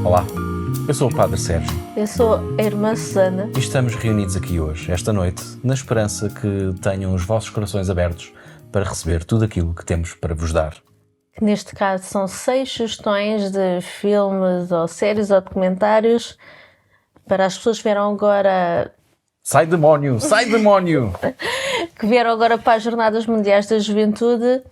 Olá, eu sou o Padre Sérgio. Eu sou a irmã Susana. E estamos reunidos aqui hoje, esta noite, na esperança que tenham os vossos corações abertos para receber tudo aquilo que temos para vos dar. Que neste caso são 6 sugestões de filmes ou séries ou documentários para as pessoas que vieram agora... Sai demónio! Sai demónio! que vieram agora para as Jornadas Mundiais da Juventude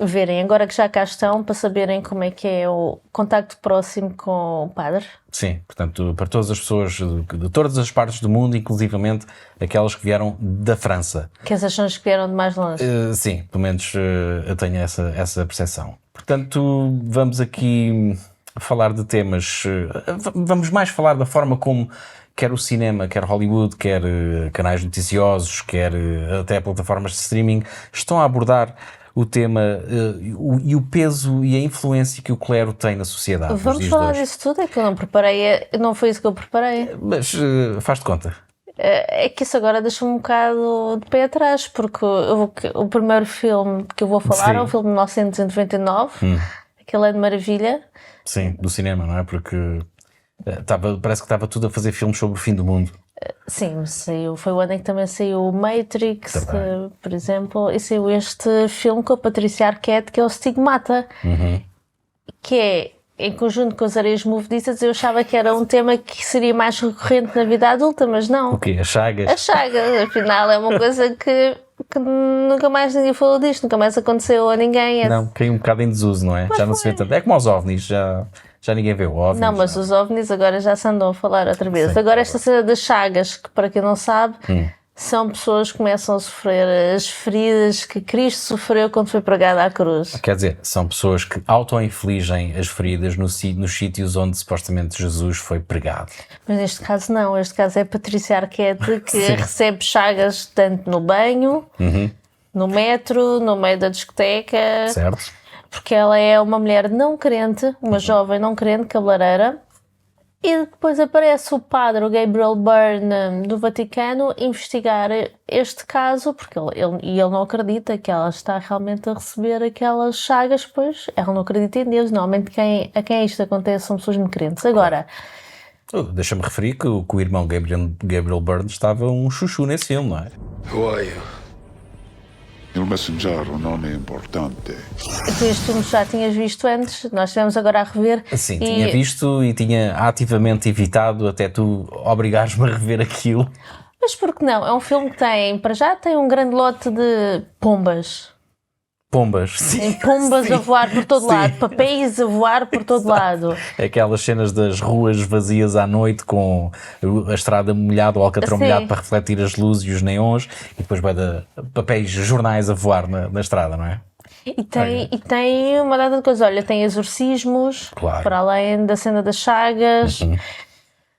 verem, agora que já cá estão, para saberem como é que é o contacto próximo com o Padre. Sim, portanto, para todas as pessoas de todas as partes do mundo, inclusivamente aquelas que vieram da França. Que essas são as que vieram de mais longe. Sim, pelo menos eu tenho essa percepção. Portanto, vamos aqui falar de temas... vamos mais falar da forma como quer o cinema, quer Hollywood, quer canais noticiosos, quer até plataformas de streaming, estão a abordar o tema e o peso e a influência que o clero tem na sociedade. Vamos falar disso tudo, é que eu não preparei, não foi isso que eu preparei. Mas faz-te conta. É que isso agora deixa-me um bocado de pé atrás, porque o primeiro filme que eu vou falar é um filme de 1999, aquele é de maravilha. Sim, do cinema, não é? Porque... parece que estava tudo a fazer filmes sobre o fim do mundo. Sim, saiu, foi o ano em que também saiu o Matrix, por exemplo, e saiu este filme com a Patrícia Arquette, que é o Stigmata, que é, em conjunto com as Areias Movediças, eu achava que era um tema que seria mais recorrente na vida adulta, mas não. O quê? As chagas? As chagas, afinal, é uma coisa que nunca mais ninguém falou disto, nunca mais aconteceu a ninguém. Não, caiu um bocado em desuso, não é? Mas já não se vê tanto. É como os OVNIs, já ninguém vê o OVNI. Não, mas os OVNIs agora já se andam a falar outra vez. Sim, agora esta cena das chagas, que para quem não sabe, são pessoas que começam a sofrer as feridas que Cristo sofreu quando foi pregado à cruz. Quer dizer, são pessoas que auto-infligem as feridas nos sítios onde supostamente Jesus foi pregado. Mas neste caso não, este caso é a Patrícia Arquette, que recebe chagas tanto no banho, no metro, no meio da discoteca. Certo. Porque ela é uma mulher não crente, uma jovem não crente, cabeleireira, e depois aparece o padre, o Gabriel Byrne, do Vaticano, investigar este caso, porque ele não acredita que ela está realmente a receber aquelas chagas, pois ela não acredita em Deus. Normalmente a quem isto acontece são pessoas não crentes. Agora... Deixa-me referir que o irmão Gabriel Byrne estava um chuchu nesse filme, não é? Who are you? Il messaggero non è importante. Tu este filme já tinhas visto antes, nós estivemos agora a rever. Sim, tinha visto e tinha ativamente evitado até tu obrigares-me a rever aquilo. Mas por que não? É um filme que para já tem um grande lote de pombas. Pombas, sim. Pombas a voar por todo lado, papéis a voar por todo lado. Aquelas cenas das ruas vazias à noite com a estrada molhada ou alcatrão molhado para refletir as luzes e os neons e depois vai de papéis, jornais a voar na estrada, não é? E tem uma data de coisas. Olha, tem exorcismos, para além da cena das chagas.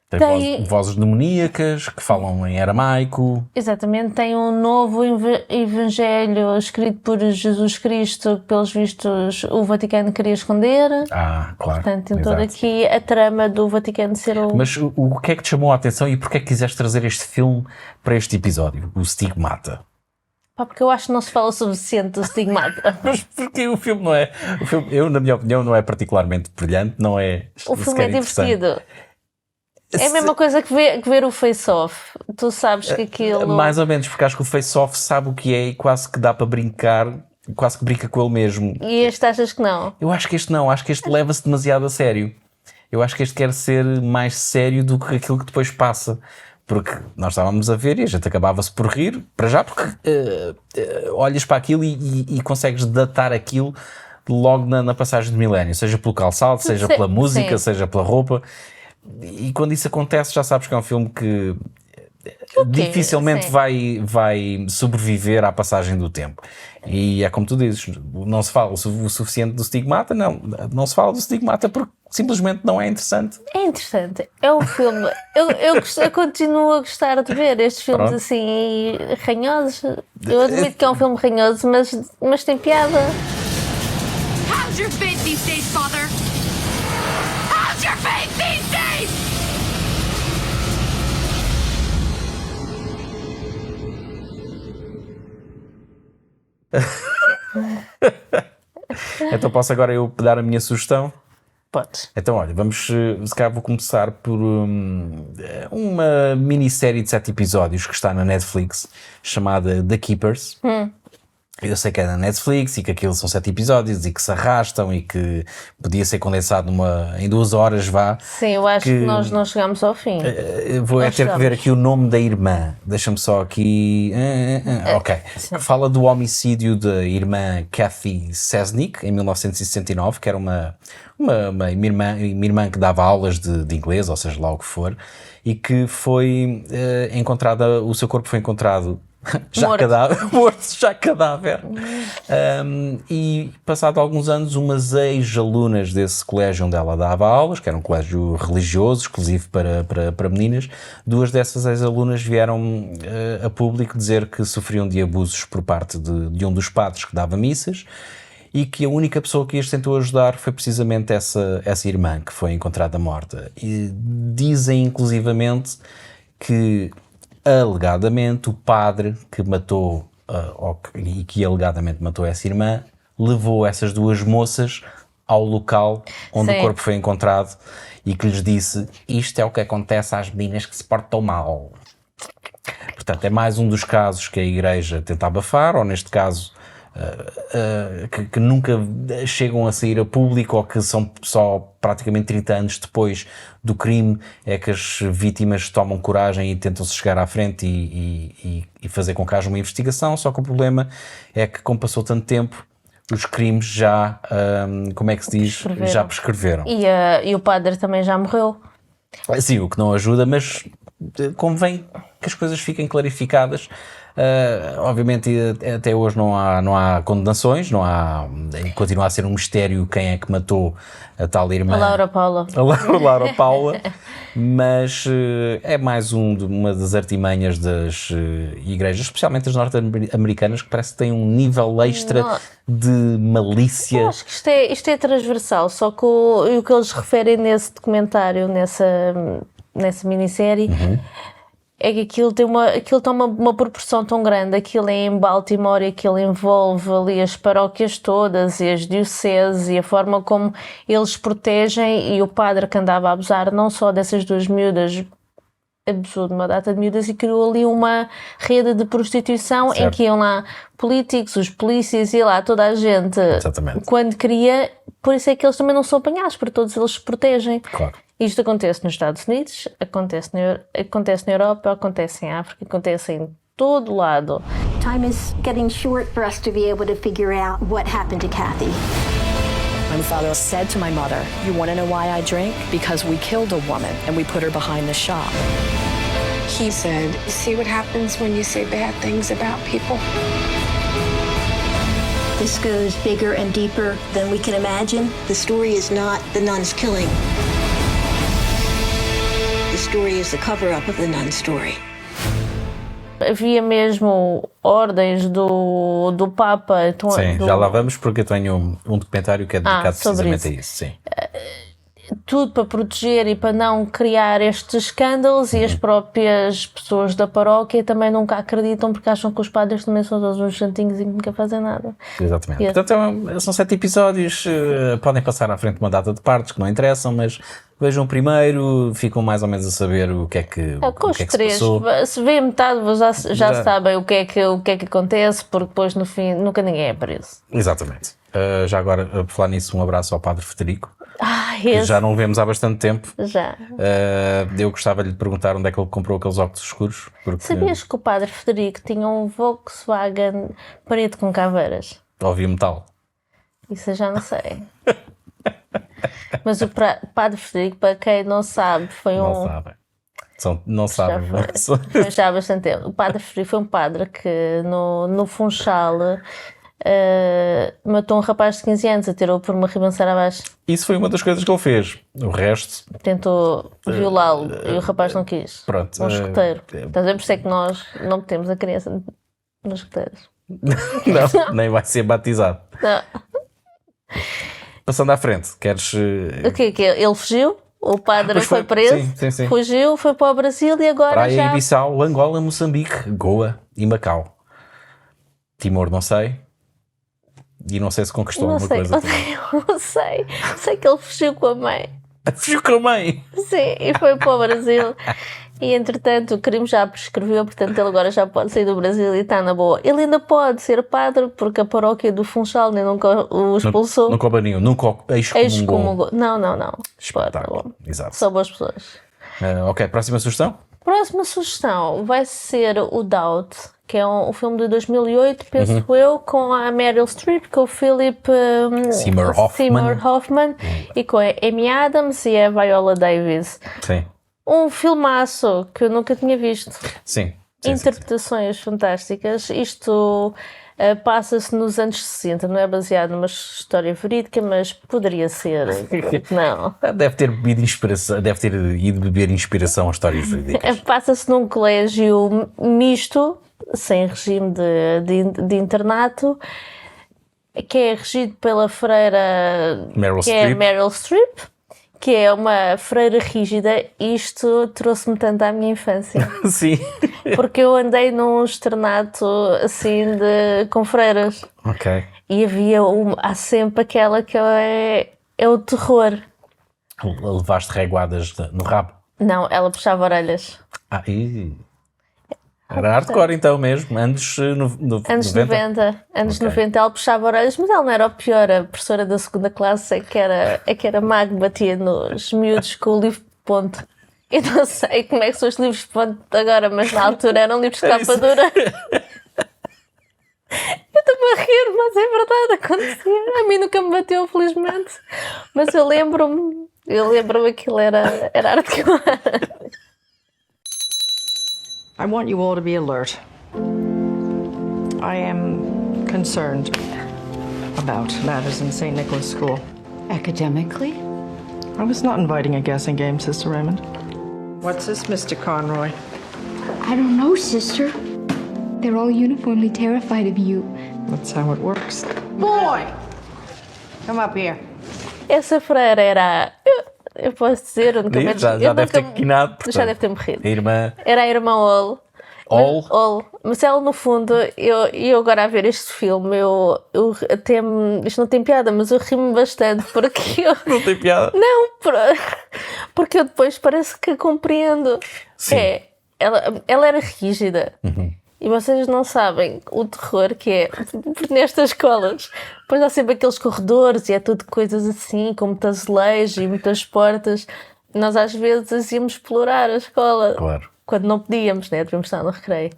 Tem vozes demoníacas que falam em aramaico. Exatamente, tem um novo evangelho escrito por Jesus Cristo que, pelos vistos, o Vaticano queria esconder. Claro. Portanto, tem toda aqui a trama do Vaticano ser o... Mas o que é que te chamou a atenção e porquê é que quiseste trazer este filme para este episódio, o Stigmata? Porque eu acho que não se fala o suficiente do Stigmata. Mas porque o filme não é... Eu, na minha opinião, não é particularmente brilhante, não é... O filme é divertido. É a mesma coisa que ver o Face-Off. Tu sabes que aquilo... Mais ou menos, porque acho que o Face-Off sabe o que é e quase que dá para brincar, quase que brinca com ele mesmo. E este achas que não? Eu acho que este não, acho que este leva-se demasiado a sério. Eu acho que este quer ser mais sério do que aquilo que depois passa. Porque nós estávamos a ver e a gente acabava-se por rir, para já, porque olhas para aquilo e consegues datar aquilo logo na passagem de milénio, seja pelo calçado, seja pela música, seja pela roupa. E quando isso acontece já sabes que é um filme que dificilmente vai sobreviver à passagem do tempo. E é como tu dizes, não se fala o suficiente do Stigmata, não se fala do Stigmata porque simplesmente não é interessante. É interessante, é um filme, eu continuo a gostar de ver estes filmes assim ranhosos. Eu admito que é um filme ranhoso, mas tem piada. How's your faith these days, Father? How's your faith these days? Então posso agora eu dar a minha sugestão? Podes. Então, olha, se calhar vou começar por uma minissérie de 7 episódios que está na Netflix, chamada The Keepers. Eu sei que é na Netflix e que aquilo são 7 episódios e que se arrastam e que podia ser condensado em 2 horas, vá. Sim, eu acho que nós não chegamos ao fim. Vou ter que ver aqui o nome da irmã. Deixa-me só aqui... ok. Fala do homicídio da irmã Kathy Sesnick, em 1969, que era uma irmã que dava aulas de inglês, ou seja, lá o que for, e que foi encontrada, o seu corpo foi encontrado já cadáver. E passado alguns anos, umas ex-alunas desse colégio onde ela dava aulas, que era um colégio religioso, exclusivo para meninas, 2 dessas ex-alunas vieram a público dizer que sofriam de abusos por parte de um dos padres que dava missas, e que a única pessoa que as tentou ajudar foi precisamente essa irmã que foi encontrada morta. E dizem inclusivamente que alegadamente o padre que matou e que alegadamente matou essa irmã levou essas 2 moças ao local onde o corpo foi encontrado e que lhes disse: isto é o que acontece às meninas que se portam mal. Portanto, é mais um dos casos que a Igreja tenta abafar, ou neste caso que nunca chegam a sair a público, ou que são só praticamente 30 anos depois do crime é que as vítimas tomam coragem e tentam-se chegar à frente e fazer com que haja uma investigação. Só que o problema é que, como passou tanto tempo, os crimes já, como é que se diz? Já prescreveram. E o padre também já morreu. Sim, o que não ajuda, mas convém que as coisas fiquem clarificadas. Obviamente até hoje não há condenações, continua a ser um mistério quem é que matou a tal irmã, A Laura Paula, mas é mais uma das artimanhas das igrejas, especialmente as norte-americanas, que parece que têm um nível extra de malícia. Eu acho que isto é transversal, só que o que eles referem nesse documentário, nessa minissérie, é que aquilo toma uma proporção tão grande. Aquilo é em Baltimore e aquilo envolve ali as paróquias todas e as dioceses e a forma como eles protegem, e o padre que andava a abusar não só dessas 2 miúdas, abusou de uma data de miúdas e criou ali uma rede de prostituição. Certo. Em que iam lá políticos, os polícias e lá toda a gente. Exatamente. Quando queria, por isso é que eles também não são apanhados, porque todos eles se protegem. Claro. Isto acontece nos Estados Unidos, acontece na Europa, acontece em África, acontece em todo lado. Time is getting short for us to be able to figure out what happened to Kathy. My father said to my mother, "You want to know why I drink? Because we killed a woman and we put her behind the shop." He said, "You see what happens when you say bad things about people?" This goes bigger and deeper than we can imagine. The story is not the nuns killing. The story is the cover-up of the nun story. Havia mesmo ordens do Papa. Então, sim, já lá vamos, porque eu tenho um documentário que é dedicado precisamente a isso. Sim. Tudo para proteger e para não criar estes escândalos, e as próprias pessoas da paróquia também nunca acreditam, porque acham que os padres também são todos uns santinhos e nunca fazem nada. Exatamente. Portanto, são 7 episódios, podem passar à frente uma data de partes que não interessam, mas vejam o primeiro, ficam mais ou menos a saber o que é que, com os que, é que 3, se passou. Se vê metade, já sabem o que é que acontece, porque depois no fim nunca ninguém é preso. Exatamente. Já agora, por falar nisso, um abraço ao Padre Federico. Que já não o vemos há bastante tempo. Já. Eu gostava de lhe perguntar onde é que ele comprou aqueles óculos escuros. Porque... Sabias que o Padre Federico tinha um Volkswagen preto com caveiras? Ouvia metal. Isso eu já não sei. Mas o Padre Federico, para quem não sabe, foi não sabem. Foi já há bastante tempo. O Padre Federico foi um padre que no Funchal matou um rapaz de 15 anos, atirou por uma ribanceira abaixo. Isso foi uma das coisas que ele fez. O resto... Tentou violá-lo e o rapaz não quis. Pronto. Um escoteiro. Estás a ver? Por isso é que nós não metemos a criança nos escoteiros. Não, nem vai ser batizado. Não. Passando à frente, queres... O que é que é? Ele fugiu? O padre foi preso, sim. Fugiu, foi para o Brasil e agora Praia, Bissau, Angola, Moçambique, Goa e Macau. Timor não sei. E não sei se conquistou Não alguma sei, coisa também. não sei. Sei que ele fugiu com a mãe. Fugiu com a mãe! Sim, e foi para o Brasil. E entretanto o crime já prescreveu, portanto ele agora já pode sair do Brasil e está na boa. Ele ainda pode ser padre, porque a paróquia do Funchal nem nunca o expulsou. Nunca houve nenhum, nunca excomungou. Excomungou. Não. Espetáculo, exato. São boas pessoas. Ok, próxima sugestão? Próxima sugestão vai ser o Doubt, que é um filme de 2008, penso eu, com a Meryl Streep, com o Philip Seymour Hoffman e com a Amy Adams e a Viola Davis. Sim. Um filmaço que eu nunca tinha visto. Sim. Interpretações fantásticas. Isto passa-se nos anos 60, não é baseado numa história verídica, mas poderia ser. Não. Deve ter bebido inspiração, deve ter ido beber inspiração a histórias verídicas. Passa-se num colégio misto, sem regime de internato, que é regido pela freira Meryl Streep, que é uma freira rígida. Isto trouxe-me tanto à minha infância. Sim. Porque eu andei num externato assim com freiras. Ok. E há sempre aquela que é o terror. Levaste reguadas no rabo? Não, ela puxava orelhas. Era hardcore então mesmo, anos 90. Anos Ok. 90 ela puxava orelhas, mas ela não era o pior. A professora da segunda classe é que era mago, batia nos miúdos com o livro de ponto. Eu não sei como é que são os livros de ponto agora, mas na altura eram livros de capa dura. Eu estou a rir, mas é verdade, acontecia. A mim nunca me bateu, felizmente. Mas eu lembro-me que aquilo era hardcore. I want you all to be alert. I am concerned about matters in St. Nicholas School. Academically? I was not inviting a guessing game, Sister Raymond. What's this, Mr. Conroy? I don't know, sister. They're all uniformly terrified of you. That's how it works. Boy! Come up here. Essa freira era... Eu posso dizer, eu nunca me... Já deve ter quinado. Já deve ter morrido. A irmã... Era a irmã Ol. Mas ela, no fundo, eu agora a ver este filme, eu até isto não tem piada, mas eu ri-me bastante porque eu... Não tem piada? Não, porque eu depois parece que compreendo. Sim. Ela era rígida. E vocês não sabem o terror que é, porque nestas escolas depois há sempre aqueles corredores e é tudo coisas assim, com muitas azulejos e muitas portas. Nós às vezes íamos explorar a escola. Claro. Quando não podíamos, né? Devíamos estar no recreio.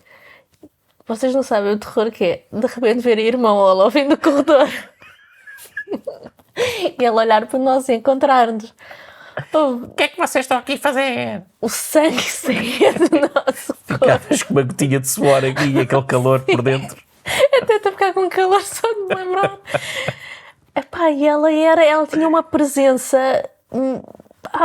Vocês não sabem o terror que é, de repente ver a irmã Ola ao fim do corredor. E ela olhar para nós e encontrar-nos. O que é que vocês estão aqui a fazer? O sangue saía do nosso corpo. Ficavas com uma gotinha de suor aqui e aquele calor por dentro. Até estou a ficar com calor só de me lembrar. Epá, e ela tinha uma presença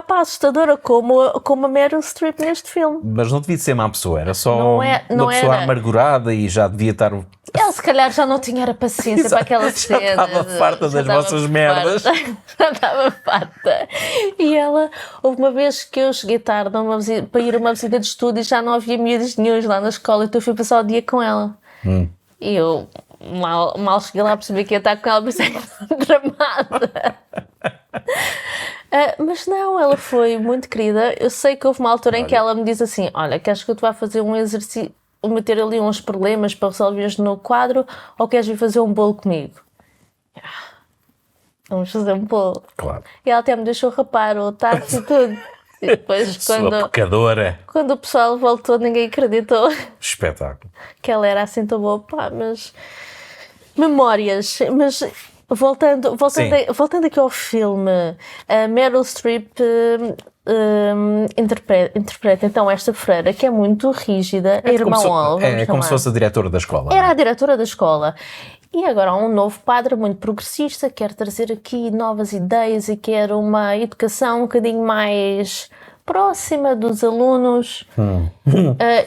assustadora como a Meryl Streep neste filme. Mas não devia ser má pessoa, era só Não uma pessoa era. amargurada e já devia estar... Ela se calhar já não tinha a paciência para aquela cena. Já estava farta das vossas merdas. Já estava farta. E ela, houve uma vez que eu cheguei tarde para ir a uma visita de estudo e já não havia miúdos nenhum lá na escola, então eu fui passar o dia com ela. E eu mal cheguei lá a perceber que ia estar com ela, pensei tramada. Mas não, ela foi muito querida. Eu sei que houve uma altura em que ela me diz assim: olha, queres que eu te vá fazer um exercício, meter ali uns problemas para resolveres no quadro, ou queres vir fazer um bolo comigo? Vamos fazer um bolo. Claro. E ela até me deixou rapar o táxi e tudo. E depois Sua pecadora. quando o pessoal voltou, ninguém acreditou Espetáculo. que ela era assim tão boa. Pá, mas memórias. Mas voltando aqui ao filme, a Meryl Streep interpreta então esta freira que é muito rígida, a irmã Ol. É como se fosse a diretora da escola. Era a diretora da escola. E agora há um novo padre muito progressista, quer trazer aqui novas ideias e quer uma educação um bocadinho mais próxima dos alunos.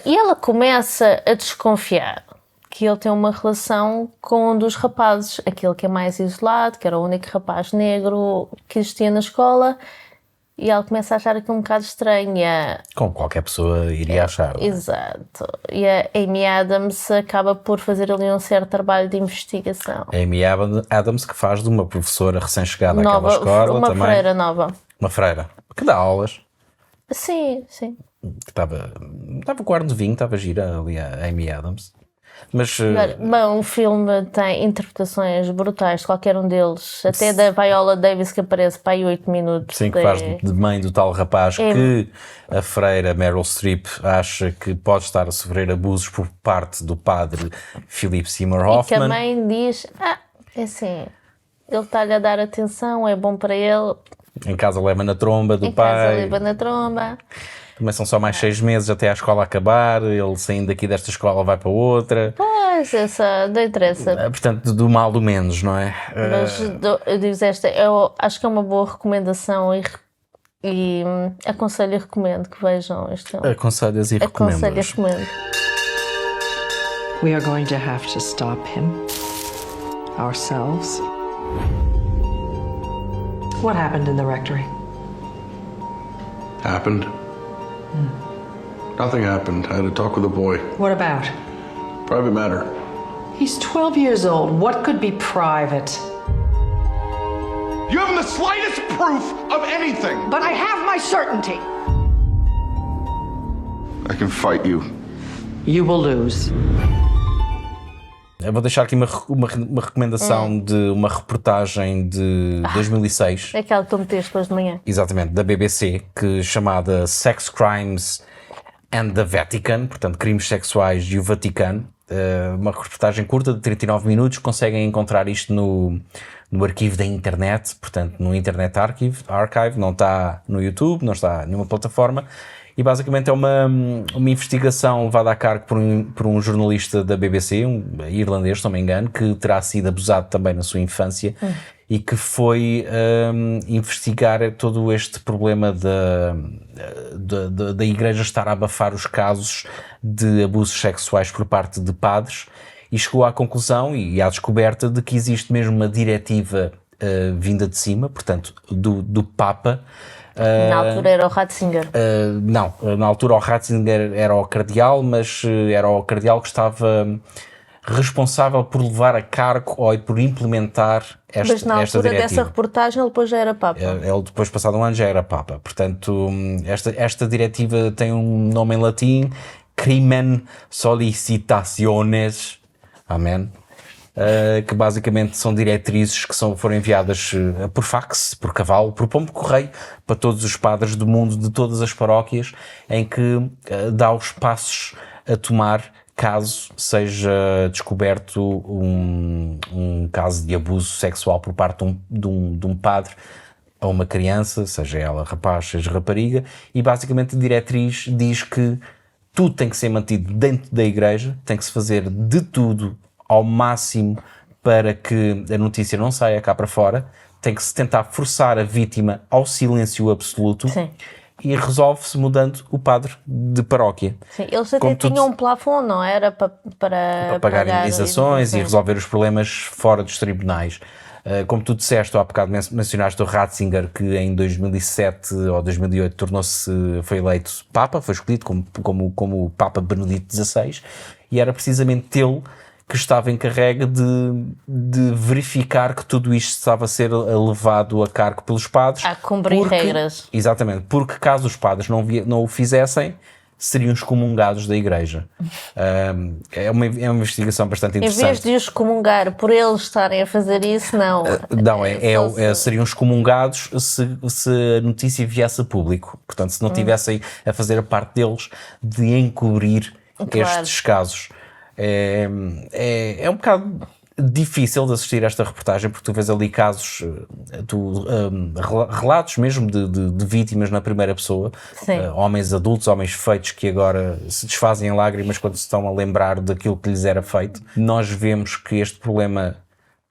E ela começa a desconfiar que ele tem uma relação com um dos rapazes, aquele que é mais isolado, que era o único rapaz negro que existia na escola. E ela começa a achar aquilo um bocado estranho. Como qualquer pessoa iria achar. Exato. E a Amy Adams acaba por fazer ali um certo trabalho de investigação. A Amy Adams, que faz de uma professora recém-chegada àquela escola. Uma também. freira nova. Uma freira. Que dá aulas. Sim, sim. Que estava com ar de vinho, estava gira ali a Amy Adams. Mas... Bom, o filme tem interpretações brutais de qualquer um deles. Até da Viola Davis, que aparece para aí 8 minutos. Sim, que faz de mãe do tal rapaz que a freira Meryl Streep acha que pode estar a sofrer abusos por parte do padre Philip Seymour Hoffman. E que a mãe diz, é assim, ele está-lhe a dar atenção, é bom para ele. Em casa leva na tromba do pai. Em casa leva na tromba. Também são só mais 6 meses até a escola acabar, ele saindo daqui desta escola vai para outra. Pois, essa não interessa. Portanto, do mal do menos, não é? Mas eu digo esta, eu acho que é uma boa recomendação e aconselho e recomendo que vejam este filme. Aconselhas e recomendas. Aconselho e recomendo. We are going to have to stop him. Ourselves. What happened in the rectory? Happened? Nothing happened. I had a talk with the boy. What about? Private matter. He's 12 years old. What could be private? You haven't the slightest proof of anything. But I have my certainty. I can fight you. You will lose. Eu vou deixar aqui uma recomendação de uma reportagem de 2006. É aquela que tu meteste depois de manhã. Exatamente, da BBC, que chamada Sex Crimes and the Vatican, portanto, crimes sexuais e o Vaticano. Uma reportagem curta de 39 minutos, conseguem encontrar isto no arquivo da internet, portanto, no Internet Archive, não está no YouTube, não está em nenhuma plataforma. E basicamente é uma investigação levada a cargo por um jornalista da BBC, um irlandês, se não me engano, que terá sido abusado também na sua infância e que foi investigar todo este problema da Igreja estar a abafar os casos de abusos sexuais por parte de padres, e chegou à conclusão e à descoberta de que existe mesmo uma diretiva vinda de cima, portanto, do Papa. Na altura era o Ratzinger. Não, na altura o Ratzinger era o cardeal, mas era o cardeal que estava responsável por levar a cargo ou por implementar esta diretiva. Mas na altura dessa reportagem ele depois já era Papa. Ele depois, passado um ano, já era Papa. Portanto, esta diretiva tem um nome em latim, Crimen Solicitationes, amém, que basicamente são diretrizes que foram enviadas por fax, por cavalo, por pombo-correio, para todos os padres do mundo, de todas as paróquias, em que dá os passos a tomar caso seja descoberto um caso de abuso sexual por parte de um padre a uma criança, seja ela rapaz, seja rapariga, e basicamente a diretriz diz que tudo tem que ser mantido dentro da igreja, tem que se fazer de tudo ao máximo para que a notícia não saia cá para fora, tem que se tentar forçar a vítima ao silêncio absoluto. Sim. E resolve-se mudando o padre de paróquia. Sim, eles até tinham um plafond, não era? Para pagar indenizações e resolver os problemas fora dos tribunais. Como tu disseste, há bocado mencionaste o Ratzinger, que em 2007 ou 2008 foi eleito Papa, foi escolhido como Papa Benedito XVI, e era precisamente ele que estava encarregue de verificar que tudo isto estava a ser levado a cargo pelos padres. A cumprir regras. Exatamente, porque caso os padres não o fizessem, seriam excomungados da igreja. É uma investigação bastante interessante. Em vez de os excomungar por eles estarem a fazer isso, não. Seriam excomungados se a notícia viesse a público. Portanto, se não tivessem a fazer a parte deles de encobrir estes casos. É um bocado difícil de assistir a esta reportagem, porque tu vês ali casos, relatos mesmo de vítimas na primeira pessoa, homens adultos, homens feitos que agora se desfazem em lágrimas quando se estão a lembrar daquilo que lhes era feito. Nós vemos que este problema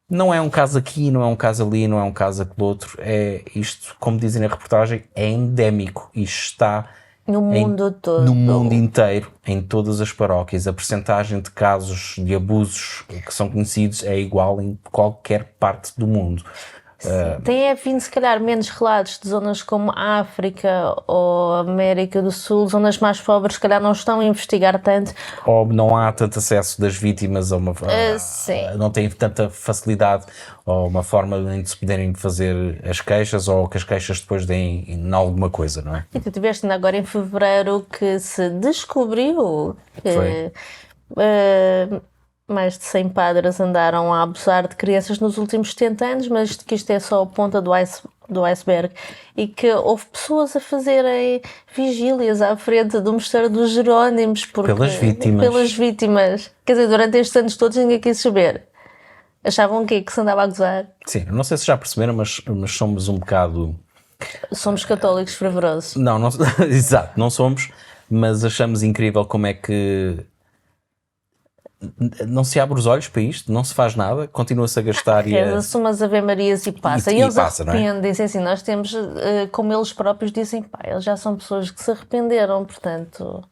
não é um caso aqui, não é um caso ali, não é um caso aquele outro, isto, como dizem na reportagem, é endémico e está no mundo todo. No mundo inteiro, em todas as paróquias. A percentagem de casos de abusos que são conhecidos é igual em qualquer parte do mundo. Tem vindo, se calhar, menos relatos de zonas como a África ou América do Sul, zonas mais pobres, se calhar não estão a investigar tanto. Ou não há tanto acesso das vítimas a uma Sim. não têm tanta facilidade ou uma forma de se poderem fazer as queixas, ou que as queixas depois deem em alguma coisa, não é? E tu tiveste agora em fevereiro que se descobriu que mais de 100 padres andaram a abusar de crianças nos últimos 70 anos, mas que isto é só a ponta do iceberg, e que houve pessoas a fazerem vigílias à frente do Mosteiro dos Jerónimos Pelas vítimas. Quer dizer, durante estes anos todos ninguém quis saber. Achavam o quê? Que se andava a gozar? Sim, não sei se já perceberam, mas somos um bocado... Somos católicos fervorosos. Não exato, não somos, mas achamos incrível como é que não se abre os olhos para isto, não se faz nada, continua-se a gastar Reza-se umas Ave-Marias e passa. E eles passa, arrependem-se, assim, nós temos, como eles próprios dizem, pá, eles já são pessoas que se arrependeram, portanto...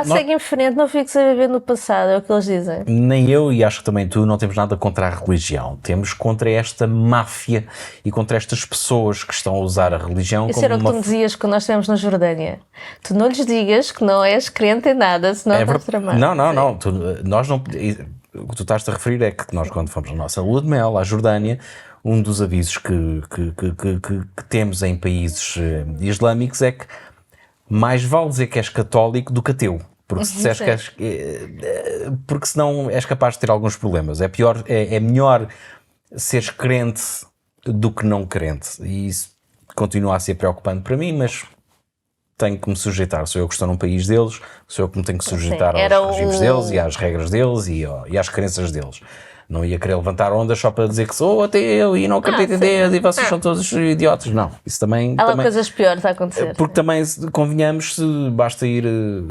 segue em frente, não fiques a viver no passado, é o que eles dizem. Nem eu, e acho que também tu, não temos nada contra a religião. Temos contra esta máfia e contra estas pessoas que estão a usar a religião Isso como era o que tu me dizias quando nós estivemos na Jordânia. Tu não lhes digas que não és crente em nada, senão estás tramado. Não. Tu estás-te a referir é que nós, quando fomos na nossa lua de mel à Jordânia, um dos avisos que temos em países islâmicos é que mais vale dizer que és católico do que ateu. Porque se disseres que és... Porque senão és capaz de ter alguns problemas. É melhor seres crente do que não crente. E isso continua a ser preocupante para mim, mas tenho que me sujeitar. Sou eu que estou num país deles, sou eu que me tenho que sujeitar aos regimes deles e às regras deles e às crenças deles. Não ia querer levantar ondas só para dizer que sou ateu e não acredito em Deus e vocês são todos idiotas. Não, isso também... Há coisas piores a acontecer. Porque também, convenhamos, basta ir,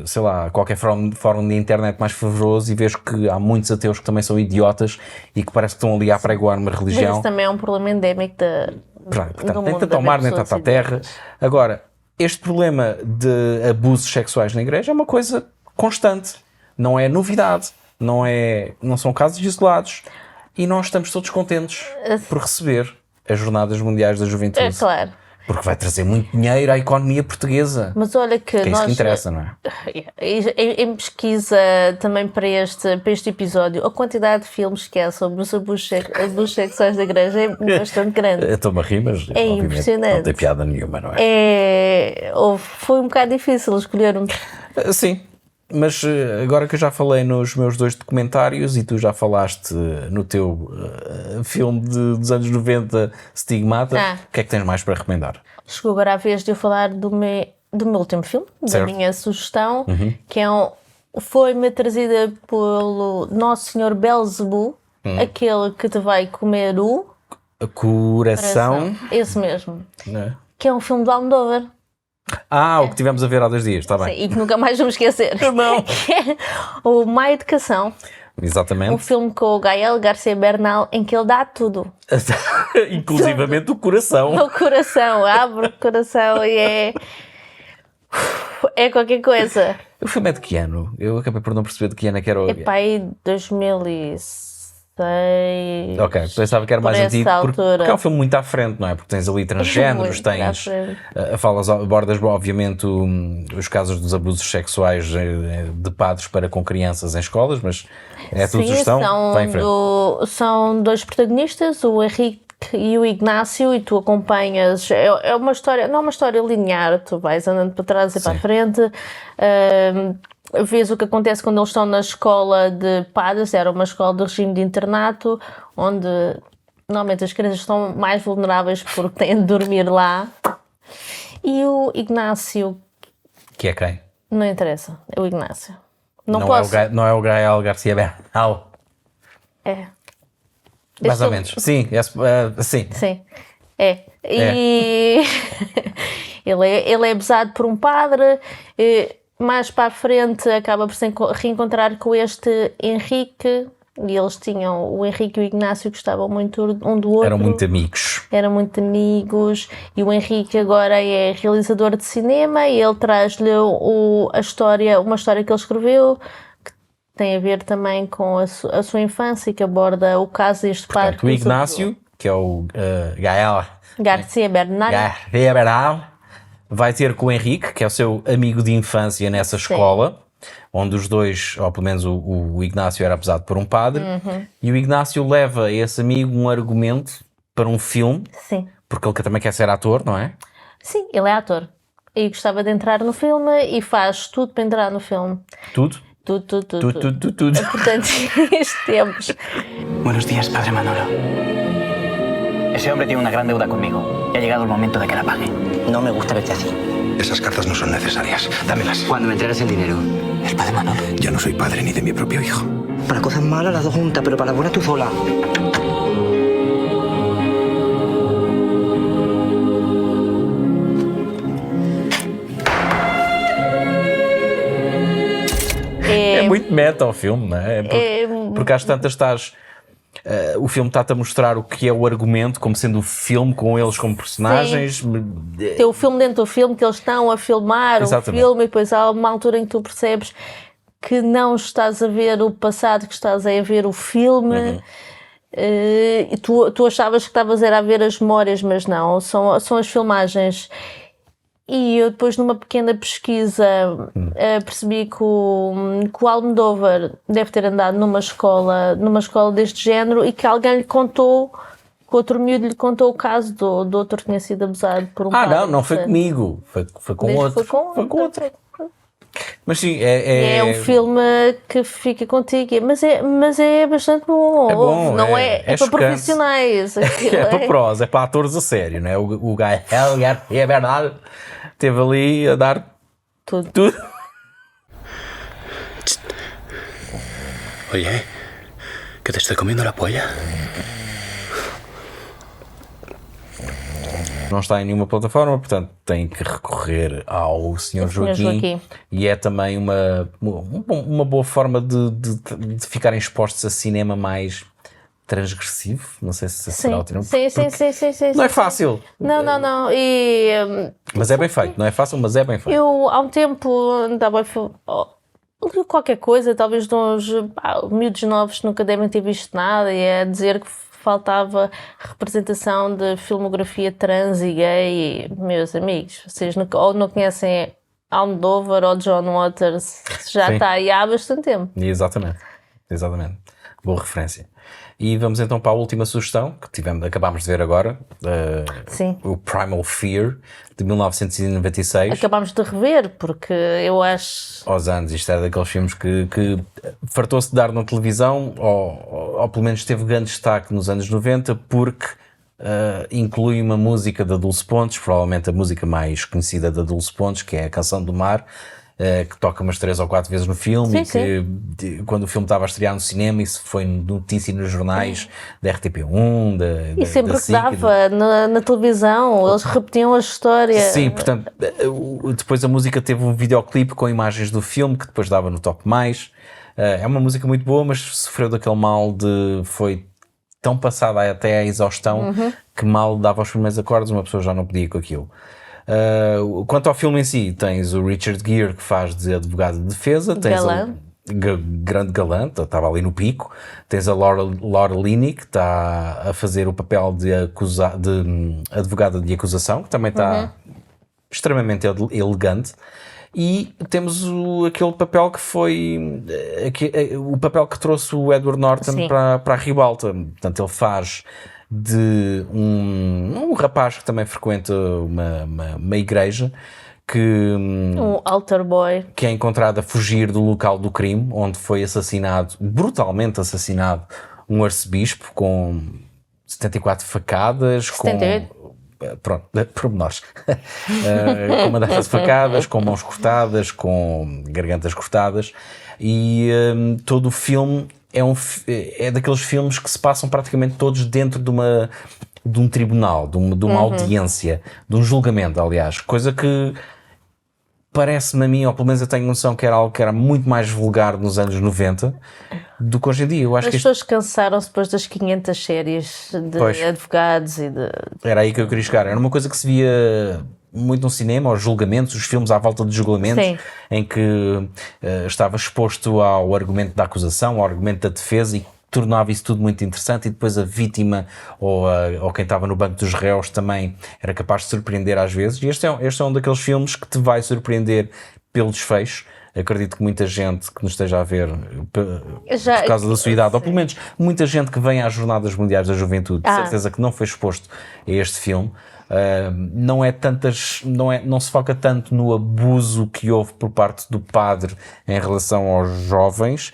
sei lá, a qualquer fórum de internet mais fervoroso e vejo que há muitos ateus que também são idiotas e que parece que estão ali a apregoar uma religião. Mas isso também é um problema endémico do mundo. Nem tanto ao mar, nem tanto à terra. Agora, este problema de abusos sexuais na igreja é uma coisa constante. Não é novidade. Não são casos isolados, e nós estamos todos contentes por receber as Jornadas Mundiais da Juventude. É claro. Porque vai trazer muito dinheiro à economia portuguesa. Mas olha que é isso que interessa, não é? Em pesquisa também para este episódio, a quantidade de filmes que há sobre os abusos sexuais da igreja é bastante grande. Estou-me a rir, mas é impressionante. Não tem piada nenhuma, não é? Foi um bocado difícil escolher um. Sim. Mas agora que eu já falei nos meus 2 documentários e tu já falaste no teu filme dos anos 90, Stigmata, o que é que tens mais para recomendar? Chegou agora a vez de eu falar do meu último filme, da minha sugestão, que foi-me trazida pelo Nosso Senhor Belzebu, aquele que te vai comer o... Coração. Esse mesmo. Que é um filme do Almodóvar. O que tivemos a ver há 2 dias, está bem. Sim, e que nunca mais vamos esquecer. Não. O Má Educação. Exatamente. Um filme com o Gael Garcia Bernal em que ele dá tudo. Inclusivamente o coração. O coração, abre o coração e é qualquer coisa. O filme é de que ano? Eu acabei por não perceber de que ano é que era o... Epá, aí 2006... Ok, pensava que era mais antigo, porque é um filme muito à frente, não é? Porque tens ali transgéneros, abordas obviamente os casos dos abusos sexuais de padres para com crianças em escolas, mas é a tua sugestão? Vai em frente. São 2 protagonistas, o Henrique e o Ignácio, e tu acompanhas, é uma história, não é uma história linear, tu vais andando para trás e para a frente, vês o que acontece quando eles estão na escola de padres. Era uma escola de regime de internato, onde normalmente as crianças estão mais vulneráveis porque têm de dormir lá. E o Ignácio... Que é quem? Não interessa, é o Ignácio. Não é o Gael Garcia Bernal? É. Mais ou menos. Sim. Sim. Sim. É. E ele é abusado por um padre. Mais para a frente acaba por se reencontrar com este Henrique, e eles tinham, o Henrique e o Ignácio gostavam muito um do outro. Eram muito amigos. E o Henrique agora é realizador de cinema, e ele traz-lhe uma história que ele escreveu, que tem a ver também com a sua infância, e que aborda o caso deste padre. O Ignácio que é o Gael Garcia Bernal, vai ter com o Henrique, que é o seu amigo de infância nessa escola, onde os dois, ou pelo menos o Ignácio era apesado por um padre, e o Ignácio leva a esse amigo um argumento para um filme, porque ele também quer ser ator, não é? Sim, ele é ator. E gostava de entrar no filme e faz tudo para entrar no filme. Tudo? Tudo. Tudo. Portanto, estes tempos. Buenos días, padre Manolo. Ese hombre tiene una gran deuda conmigo. Ya ha llegado el momento de que la pague. No me gusta verte así. Esas cartas no son necesarias. Dámelas. Cuando me entregues el dinero. ¿Es padre Manolo? Ya no soy padre ni de mi propio hijo. Para cosas malas las dos juntas, pero para las buenas tú sola. É muito meta o filme, não é? Porque às tantas o filme está-te a mostrar o que é o argumento, como sendo o filme, com eles como personagens. Tem o filme dentro do filme, que eles estão a filmar o filme, e depois há uma altura em que tu percebes que não estás a ver o passado, que estás a ver o filme. E tu achavas que estavas a ver as memórias, mas não, são as filmagens. E eu depois, numa pequena pesquisa, percebi que o Almodóvar deve ter andado numa escola deste género, e que alguém lhe contou, que outro miúdo lhe contou o caso do outro que tinha sido abusado por um padre. Não foi comigo, foi com outro. Foi com outro. Mas sim, é um filme que fica contigo, mas é bastante bom. É bom, não é para chocante. Profissionais. É para prós, é para atores a sério, não é? O Gael Garcia Bernal esteve ali a dar tudo. Oye, que te estoy comiendo la polla. Não está em nenhuma plataforma, portanto tem que recorrer ao Sr. Joaquim. E é também uma boa forma de ficarem expostos a cinema mais transgressivo. Não sei se será o termo. Sim. Não é fácil. Não. Mas é bem feito. Não é fácil, mas é bem feito. Eu, há um tempo, li qualquer coisa, talvez de uns miúdos novos que nunca devem ter visto nada, e é dizer que faltava representação de filmografia trans e gay. E, meus amigos, vocês ou não conhecem Almodóvar ou John Waters, já está aí há bastante tempo. Exatamente. Boa referência. E vamos então para a última sugestão que acabámos de ver agora, o Primal Fear, de 1996. Acabámos de rever, porque eu acho... Aos anos, isto era daqueles filmes que fartou-se de dar na televisão, ou pelo menos teve grande destaque nos anos 90, porque inclui uma música da Dulce Pontes, provavelmente a música mais conhecida da Dulce Pontes, que é a Canção do Mar, que toca umas 3 ou 4 vezes no filme. Que quando o filme estava a estrear no cinema, isso foi notícia nos jornais da RTP1, e sempre que dava na televisão, eles repetiam a história. Sim, portanto, depois a música teve um videoclipe com imagens do filme, que depois dava no Top Mais. É uma música muito boa, mas sofreu daquele mal foi tão passada até à exaustão, que mal dava os primeiros acordes, uma pessoa já não podia com aquilo. Quanto ao filme em si, tens o Richard Gere, que faz de advogado de defesa, tens grande galã, estava ali no pico, tens a Laura Linney, que está a fazer o papel de advogada de acusação, que também está extremamente elegante, e temos aquele papel que foi o papel que trouxe o Edward Norton para a Ribalta. Portanto, ele faz de um rapaz que também frequenta uma igreja, um altar boy, que é encontrado a fugir do local do crime, onde foi brutalmente assassinado, um arcebispo com 74 facadas, 78. Pronto, pormenores. Com uma dessas facadas, com mãos cortadas, com gargantas cortadas, e todo o filme é daqueles filmes que se passam praticamente todos dentro de um tribunal, de uma audiência, de um julgamento, aliás, coisa que parece-me a mim, ou pelo menos eu tenho noção que era algo que era muito mais vulgar nos anos 90 do que hoje em dia. Eu acho As pessoas cansaram-se depois das 500 séries de advogados e de... Era aí que eu queria chegar. Era uma coisa que se via muito no cinema, aos julgamentos, os filmes à volta de julgamentos, em que estava exposto ao argumento da acusação, ao argumento da defesa, e tornava isso tudo muito interessante, e depois a vítima ou quem estava no banco dos réus também era capaz de surpreender às vezes, e este é um daqueles filmes que te vai surpreender pelo desfecho. Acredito que muita gente que nos esteja a ver por causa da sua idade, ou pelo menos muita gente que vem às Jornadas Mundiais da Juventude, de certeza que não foi exposto a este filme. Não se foca tanto no abuso que houve por parte do padre em relação aos jovens,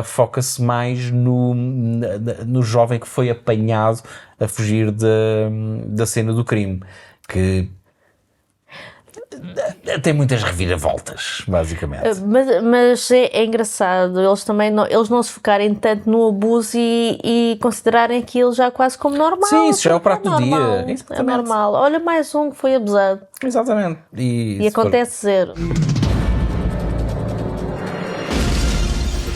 foca-se mais no jovem que foi apanhado a fugir da cena do crime, que tem muitas reviravoltas, basicamente. Mas é engraçado, eles não se focarem tanto no abuso e considerarem aquilo já quase como normal. Sim, isso já é o prato do dia. É normal. Olha, mais um que foi abusado. Exatamente. E acontece zero.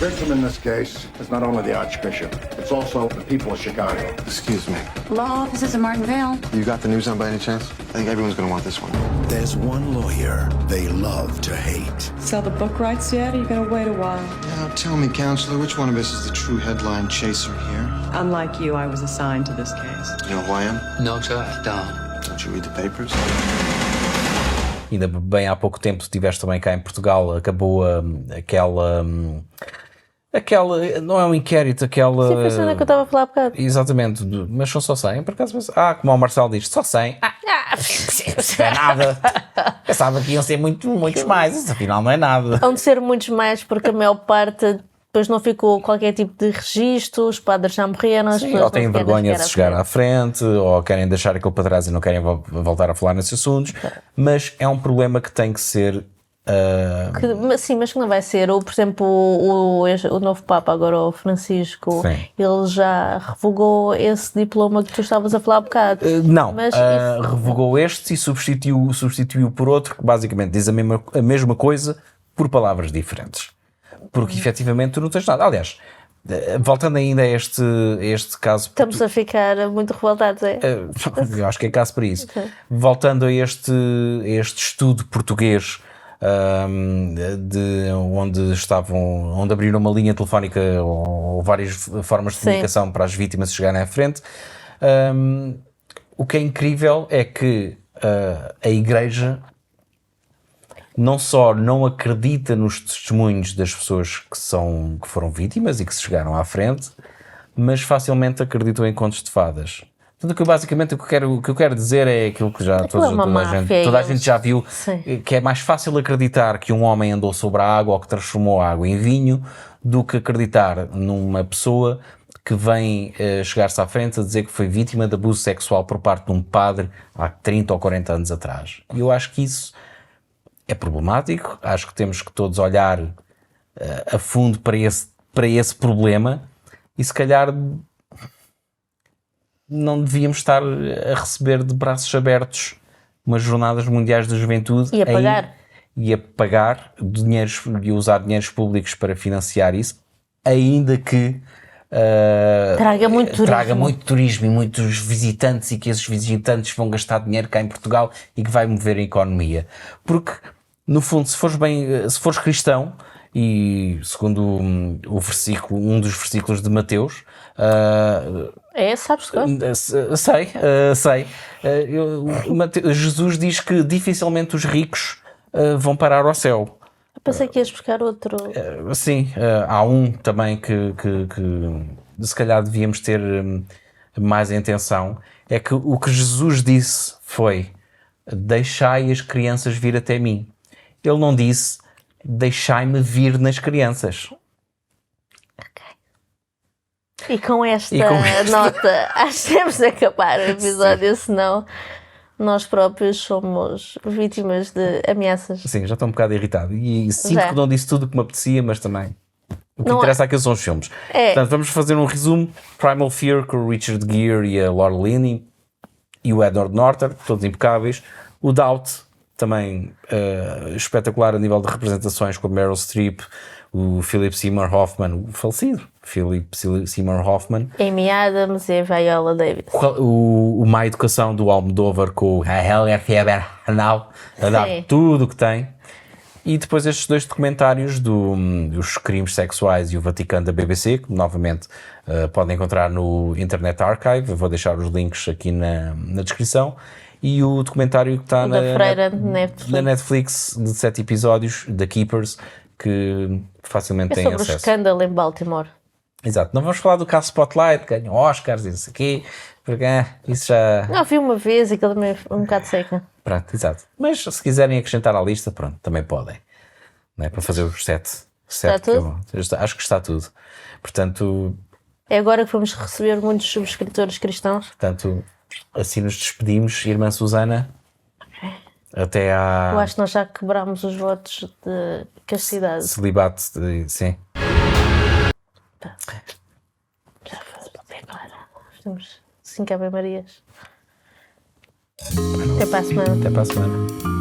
The victim in this case is not only the Archbishop, it's also the people of Chicago. Excuse me. Law offices in Martin Vale. You got the news on by any chance? I think everyone's going to want this one. There's one lawyer they love to hate. Sell the book rights yet, or are you going to wait a while? Now tell me, counselor, which one of us is the true headline chaser here? Unlike you, I was assigned to this case. You know who I am? No, sir, I don't. Don't you read the papers? Ainda bem há pouco tempo estiveste também cá em Portugal, acabou aquela, não é um inquérito, aquela... Sim, foi a cena que eu estava a falar há bocado. Exatamente, mas são só 100, por acaso penso, como o Marcelo diz, só 100, não é nada, pensava que iam ser muitos mais, isso afinal não é nada. Hão de ser muitos mais, porque a maior parte depois não ficou qualquer tipo de registro, os padres já morreram, as pessoas ou têm vergonha de chegar à frente, ou querem deixar aquilo para trás e não querem voltar a falar nesses assuntos, mas é um problema que tem que ser... Sim, mas que não vai ser. Por exemplo, o novo Papa, agora o Francisco, ele já revogou esse diploma que tu estavas a falar há bocado. Não, revogou este e substituiu por outro que basicamente diz a mesma coisa por palavras diferentes. Porque efetivamente tu não tens nada. Aliás, voltando ainda a este caso... Estamos a ficar muito revoltados, é? Eu acho que é caso para isso. Voltando a este estudo português, onde abriram uma linha telefónica ou várias formas de comunicação para as vítimas chegarem à frente, o que é incrível é que a Igreja não só não acredita nos testemunhos das pessoas que foram vítimas e que se chegaram à frente, mas facilmente acreditam em contos de fadas. Tudo que basicamente o que eu quero dizer é aquilo que já toda a gente já viu, que é mais fácil acreditar que um homem andou sobre a água ou que transformou a água em vinho do que acreditar numa pessoa que vem chegar-se à frente a dizer que foi vítima de abuso sexual por parte de um padre há 30 ou 40 anos atrás. E eu acho que isso é problemático, acho que temos que todos olhar a fundo para esse problema e se calhar não devíamos estar a receber de braços abertos umas Jornadas Mundiais da Juventude e a pagar dinheiros e usar dinheiros públicos para financiar isso, ainda que traga muito turismo e muitos visitantes, e que esses visitantes vão gastar dinheiro cá em Portugal e que vai mover a economia. Porque, no fundo, se fores cristão, e segundo um dos versículos de Mateus, sabes que sei. Jesus diz que dificilmente os ricos vão parar ao céu. Eu pensei que ias buscar outro. Sim, há um também que se calhar devíamos ter mais atenção. É que o que Jesus disse foi: deixai as crianças vir até mim. Ele não disse: deixai-me vir nas crianças. E com esta nota, acho que temos de acabar o episódio, senão nós próprios somos vítimas de ameaças. Sim, já estou um bocado irritado. E sinto que não disse tudo o que me apetecia, mas também o que interessa aqui são os filmes. Portanto, vamos fazer um resumo. Primal Fear, com o Richard Gere e a Laura Linney e o Edward Norton, todos impecáveis. O Doubt, também espetacular a nível de representações, com a Meryl Streep, o Philip Seymour Hoffman, o falecido Philip Seymour Hoffman, Amy Adams e a Viola Davis. O Má Educação do Almodóvar, com a Helga Fieber a dar tudo o que tem. E depois estes 2 documentários dos crimes sexuais e o Vaticano da BBC, que novamente podem encontrar no Internet Archive. Eu vou deixar os links aqui na descrição. E o documentário que está na Netflix de 7 episódios, The Keepers, que facilmente têm acesso. É sobre o escândalo em Baltimore. Exato. Não vamos falar do caso Spotlight, que ganham Oscars e isso aqui, porque isso já... Não, vi uma vez e aquilo também é um bocado seca. Pronto, exato. Mas se quiserem acrescentar à lista, pronto, também podem. Não é? Para fazer os 7. Está tudo? Acho que está tudo. Portanto... É agora que vamos receber muitos subscritores cristãos. Portanto, assim nos despedimos, irmã Susana. Até à... Eu acho que nós já quebrámos os votos de castidade. Celibato, sim. Já foi agora. Temos 5 Ave Marias. Até para a semana. Até para a semana.